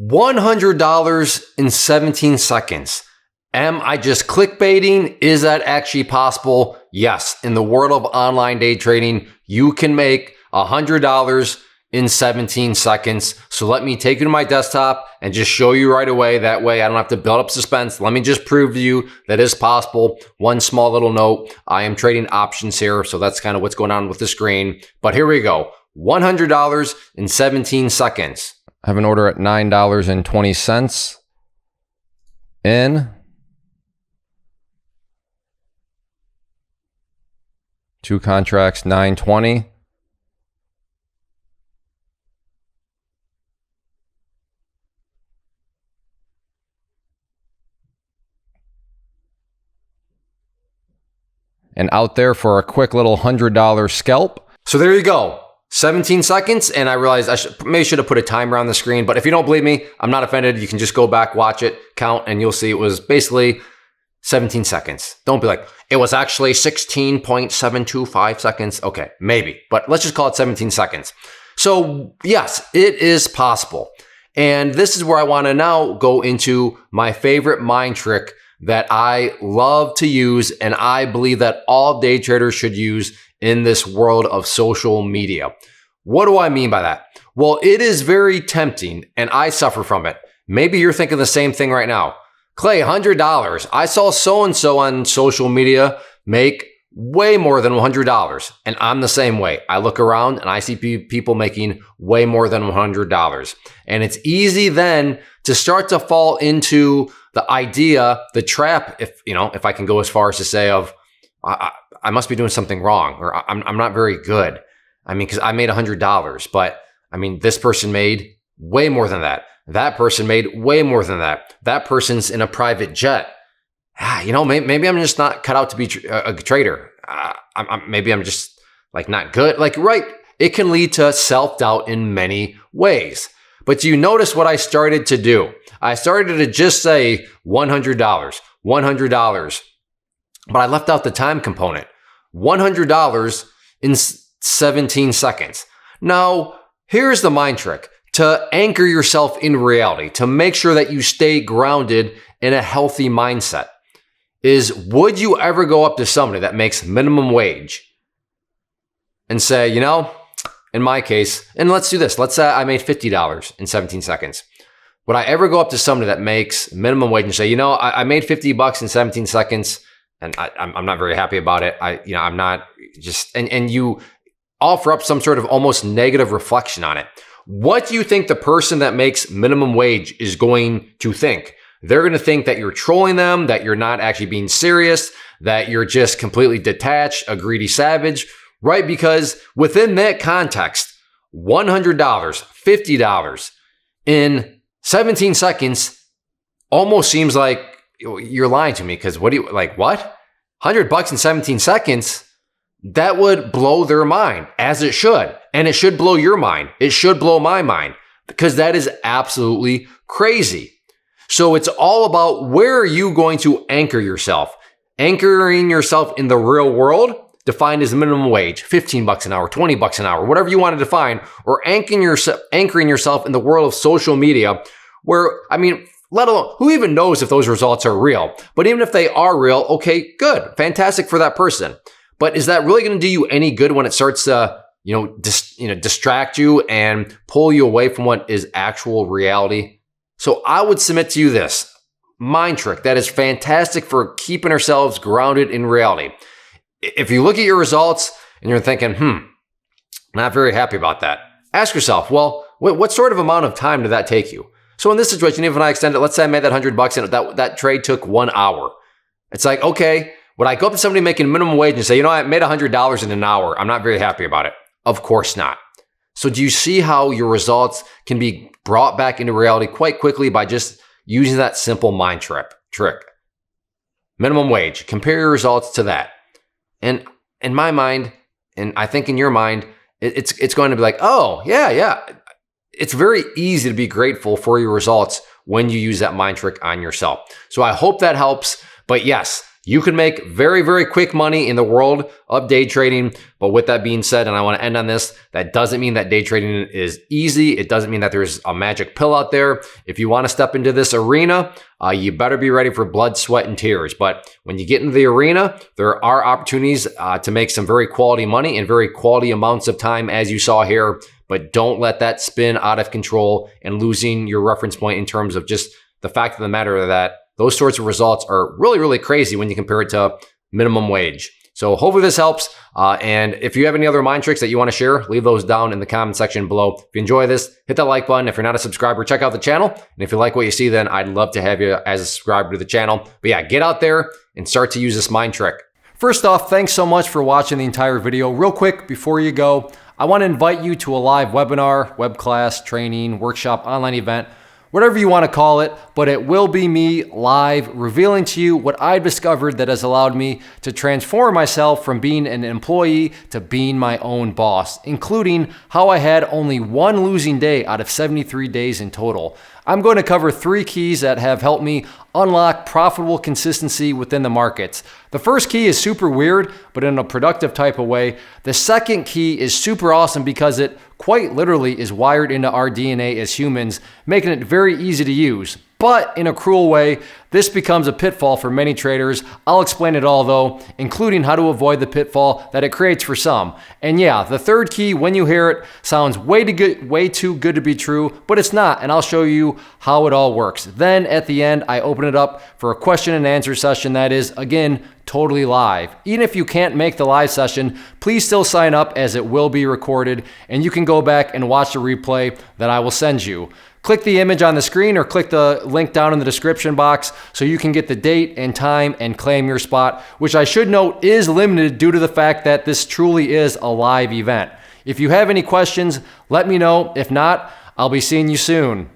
$100 in 17 seconds. Am I just clickbaiting? Is that actually possible? Yes. In the world of online day trading, you can make $100 in 17 seconds. So let me take you to my desktop and just show you right away. That way I don't have to build up suspense. Let me just prove to you that it's possible. One small little note, I am trading options here. So that's kind of what's going on with the screen. But here we go. $100 in 17 seconds. I have an order at $9.20 in. Two contracts, $9.20. And out there for a quick little $100 scalp. So there you go. 17 seconds, and I realized I maybe should have put a timer on the screen, but if you don't believe me, I'm not offended. You can just go back, watch it, count, and you'll see it was basically 17 seconds. Don't be like, it was actually 16.725 seconds. Okay, maybe, but let's just call it 17 seconds. So yes, it is possible. And this is where I want to now go into my favorite mind trick that I love to use, and I believe that all day traders should use in this world of social media. What do I mean by that? Well, it is very tempting, and I suffer from it. Maybe you're thinking the same thing right now. Clay, $100. I saw so-and-so on social media make way more than $100, and I'm the same way. I look around and I see people making way more than $100. And it's easy then to start to fall into the idea, the trap, if I can go as far as to say of, I must be doing something wrong, or I'm not very good. I mean, because I made $100, but I mean, this person made way more than that. That person made way more than that. That person's in a private jet. Maybe I'm just not cut out to be a trader. Maybe I'm just like not good. Like, right. It can lead to self-doubt in many ways. But do you notice what I started to do? I started to just say $100. But I left out the time component. $100 in 17 seconds. Now, here's the mind trick. To anchor yourself in reality, to make sure that you stay grounded in a healthy mindset, is would you ever go up to somebody that makes minimum wage and say, in my case, and let's do this. Let's say I made $50 in 17 seconds. Would I ever go up to somebody that makes minimum wage and say, I made $50 in 17 seconds and I'm not very happy about it. I'm not just, and you offer up some sort of almost negative reflection on it. What do you think the person that makes minimum wage is going to think? They're going to think that you're trolling them, that you're not actually being serious, that you're just completely detached, a greedy savage, right? Because within that context, $100, $50 in 17 seconds almost seems like you're lying to me. Because what? $100 in 17 seconds? That would blow their mind, as it should. And it should blow your mind. It should blow my mind, because that is absolutely crazy. So it's all about, where are you going to anchor yourself? Anchoring yourself in the real world, defined as minimum wage, $15 an hour, $20 an hour, whatever you want to define, or anchoring yourself in the world of social media, where, let alone, who even knows if those results are real? But even if they are real, okay, good, fantastic for that person. But is that really going to do you any good when it starts to, distract you and pull you away from what is actual reality? So I would submit to you this mind trick that is fantastic for keeping ourselves grounded in reality. If you look at your results and you're thinking, not very happy about that, ask yourself, well, what sort of amount of time did that take you? So in this situation, even if I extend it, let's say I made that $100 and that trade took 1 hour. It's like, okay, would I go up to somebody making minimum wage and say, I made $100 in an hour. I'm not very happy about it. Of course not. So do you see how your results can be brought back into reality quite quickly by just using that simple mind trick? Minimum wage, compare your results to that. And in my mind, and I think in your mind, it's going to be like, oh, yeah. It's very easy to be grateful for your results when you use that mind trick on yourself. So I hope that helps. But yes, You can make very, very quick money in the world of day trading. But with that being said, and I want to end on this, that doesn't mean that day trading is easy. It doesn't mean that there's a magic pill out there. If you want to step into this arena, you better be ready for blood, sweat, and tears. But when you get into the arena, there are opportunities to make some very quality money in very quality amounts of time, as you saw here. But don't let that spin out of control and losing your reference point in terms of just the fact of the matter that those sorts of results are really, really crazy when you compare it to minimum wage. So hopefully this helps. And if you have any other mind tricks that you want to share, leave those down in the comment section below. If you enjoy this, hit that like button. If you're not a subscriber, check out the channel. And if you like what you see, then I'd love to have you as a subscriber to the channel. But yeah, get out there and start to use this mind trick. First off, thanks so much for watching the entire video. Real quick, before you go, I want to invite you to a live webinar, web class, training, workshop, online event, whatever you want to call it, but it will be me live revealing to you what I've discovered that has allowed me to transform myself from being an employee to being my own boss, including how I had only one losing day out of 73 days in total. I'm going to cover 3 keys that have helped me unlock profitable consistency within the markets. The first key is super weird, but in a productive type of way. The second key is super awesome because it quite literally is wired into our DNA as humans, making it very easy to use. But in a cruel way, this becomes a pitfall for many traders. I'll explain it all though, including how to avoid the pitfall that it creates for some. And yeah, the third key, when you hear it, sounds way too good to be true, but it's not, and I'll show you how it all works. Then at the end, I open it up for a question and answer session that is, again, totally live. Even if you can't make the live session, please still sign up as it will be recorded, and you can go back and watch the replay that I will send you. Click the image on the screen or click the link down in the description box so you can get the date and time and claim your spot, which I should note is limited due to the fact that this truly is a live event. If you have any questions, let me know. If not, I'll be seeing you soon.